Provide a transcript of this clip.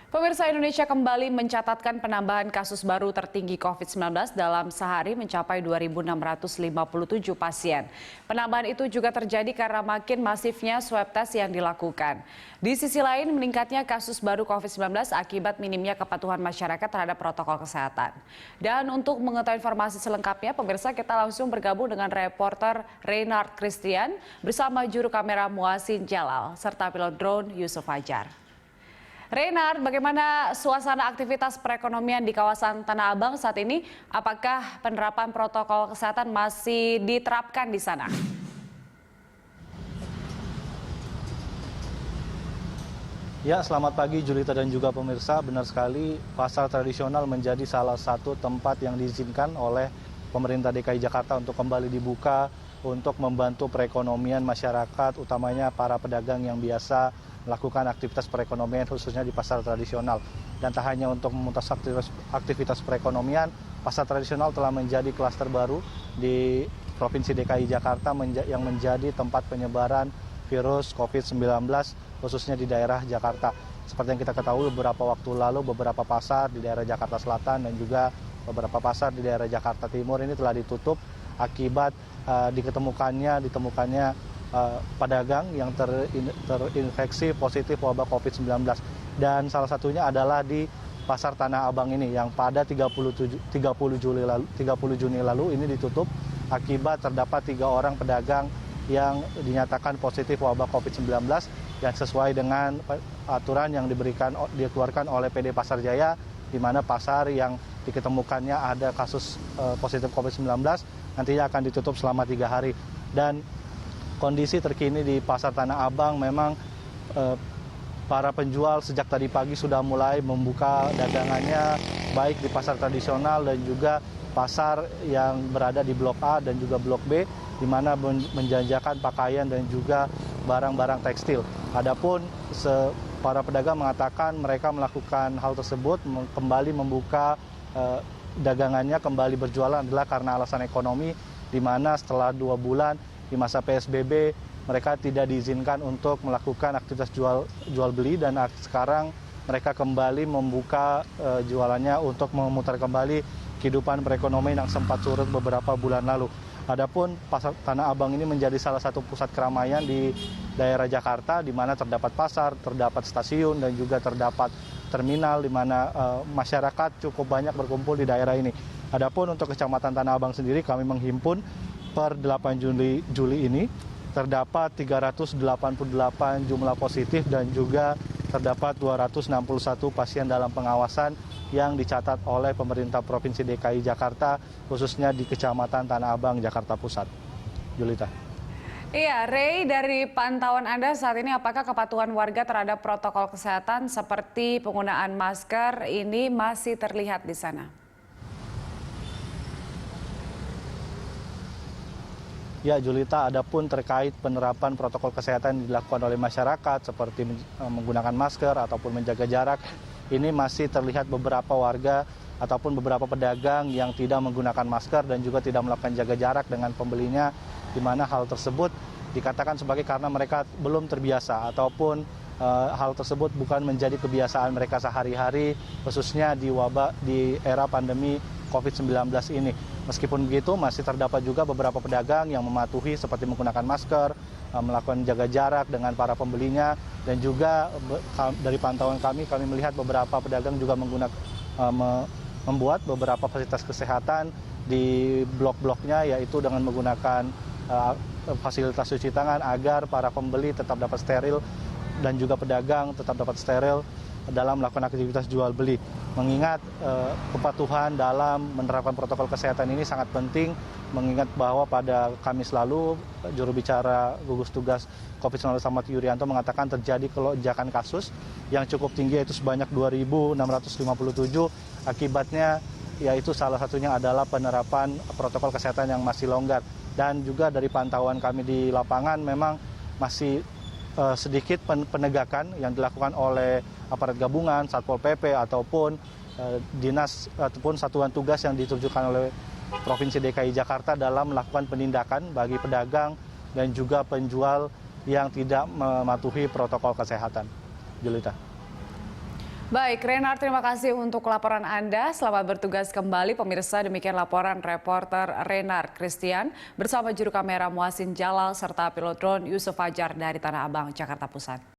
Pemirsa, Indonesia kembali mencatatkan penambahan kasus baru tertinggi COVID-19 dalam sehari mencapai 2.657 pasien. Penambahan itu juga terjadi karena makin masifnya swab test yang dilakukan. Di sisi lain, meningkatnya kasus baru COVID-19 akibat minimnya kepatuhan masyarakat terhadap protokol kesehatan. Dan untuk mengetahui informasi selengkapnya, pemirsa, kita langsung bergabung dengan reporter Reynard Christian bersama juru kamera Muasin Jalal serta pilot drone Yusuf Fajar. Reynard, bagaimana suasana aktivitas perekonomian di kawasan Tanah Abang saat ini? Apakah penerapan protokol kesehatan masih diterapkan di sana? Ya, selamat pagi Julita dan juga pemirsa. Benar sekali, pasar tradisional menjadi salah satu tempat yang diizinkan oleh pemerintah DKI Jakarta untuk kembali dibuka untuk membantu perekonomian masyarakat, utamanya para pedagang yang biasa melakukan aktivitas perekonomian khususnya di pasar tradisional. Dan tak hanya untuk memutus aktivitas perekonomian, pasar tradisional telah menjadi klaster baru di Provinsi DKI Jakarta yang menjadi tempat penyebaran virus COVID-19 khususnya di daerah Jakarta. Seperti yang kita ketahui, beberapa waktu lalu beberapa pasar di daerah Jakarta Selatan dan juga beberapa pasar di daerah Jakarta Timur ini telah ditutup akibat ditemukannya pedagang yang terinfeksi positif wabah COVID-19. Dan salah satunya adalah di Pasar Tanah Abang ini yang pada 30 Juni lalu ini ditutup akibat terdapat 3 orang pedagang yang dinyatakan positif wabah COVID-19 yang sesuai dengan aturan yang dikeluarkan oleh PD Pasar Jaya, di mana pasar yang diketemukannya ada kasus positif COVID-19 nantinya akan ditutup selama 3 hari. Dan kondisi terkini di Pasar Tanah Abang memang para penjual sejak tadi pagi sudah mulai membuka dagangannya baik di pasar tradisional dan juga pasar yang berada di Blok A dan juga Blok B, di mana menjanjakan pakaian dan juga barang-barang tekstil. Adapun para pedagang mengatakan mereka melakukan hal tersebut kembali membuka dagangannya, kembali berjualan adalah karena alasan ekonomi, di mana setelah 2 bulan di masa PSBB mereka tidak diizinkan untuk melakukan aktivitas jual beli, dan sekarang mereka kembali membuka jualannya untuk memutar kembali kehidupan perekonomian yang sempat surut beberapa bulan lalu. Adapun Pasar Tanah Abang ini menjadi salah satu pusat keramaian di daerah Jakarta, di mana terdapat pasar, terdapat stasiun, dan juga terdapat terminal di mana masyarakat cukup banyak berkumpul di daerah ini. Adapun untuk Kecamatan Tanah Abang sendiri, kami menghimpun per 8 Juli ini terdapat 388 jumlah positif dan juga terdapat 261 pasien dalam pengawasan yang dicatat oleh pemerintah Provinsi DKI Jakarta, khususnya di Kecamatan Tanah Abang, Jakarta Pusat. Julita. Iya, Rey, dari pantauan Anda saat ini apakah kepatuhan warga terhadap protokol kesehatan seperti penggunaan masker ini masih terlihat di sana? Ya, Julita, adapun terkait penerapan protokol kesehatan yang dilakukan oleh masyarakat seperti menggunakan masker ataupun menjaga jarak, ini masih terlihat beberapa warga ataupun beberapa pedagang yang tidak menggunakan masker dan juga tidak melakukan jaga jarak dengan pembelinya, di mana hal tersebut dikatakan sebagai karena mereka belum terbiasa ataupun hal tersebut bukan menjadi kebiasaan mereka sehari-hari, khususnya di era pandemi COVID-19 ini. Meskipun begitu, masih terdapat juga beberapa pedagang yang mematuhi seperti menggunakan masker, melakukan jaga jarak dengan para pembelinya, dan juga dari pantauan kami melihat beberapa pedagang juga membuat beberapa fasilitas kesehatan di blok-bloknya, yaitu dengan menggunakan fasilitas cuci tangan agar para pembeli tetap dapat steril dan juga pedagang tetap dapat steril dalam melakukan aktivitas jual beli. Mengingat kepatuhan dalam menerapkan protokol kesehatan ini sangat penting, mengingat bahwa pada Kamis lalu juru bicara gugus tugas COVID-19 Ahmad Yuryanto mengatakan terjadi lonjakan kasus yang cukup tinggi, yaitu sebanyak 2.657. Akibatnya yaitu salah satunya adalah penerapan protokol kesehatan yang masih longgar. Dan juga dari pantauan kami di lapangan memang masih sedikit penegakan yang dilakukan oleh aparat gabungan, Satpol PP ataupun dinas ataupun satuan tugas yang ditujukan oleh Provinsi DKI Jakarta dalam melakukan penindakan bagi pedagang dan juga penjual yang tidak mematuhi protokol kesehatan. Julita. Baik, Renar, terima kasih untuk laporan Anda. Selamat bertugas kembali. Pemirsa, demikian laporan reporter Renar Christian bersama juru kamera Muasin Jalal serta pilot drone Yusuf Fajar dari Tanah Abang, Jakarta Pusat.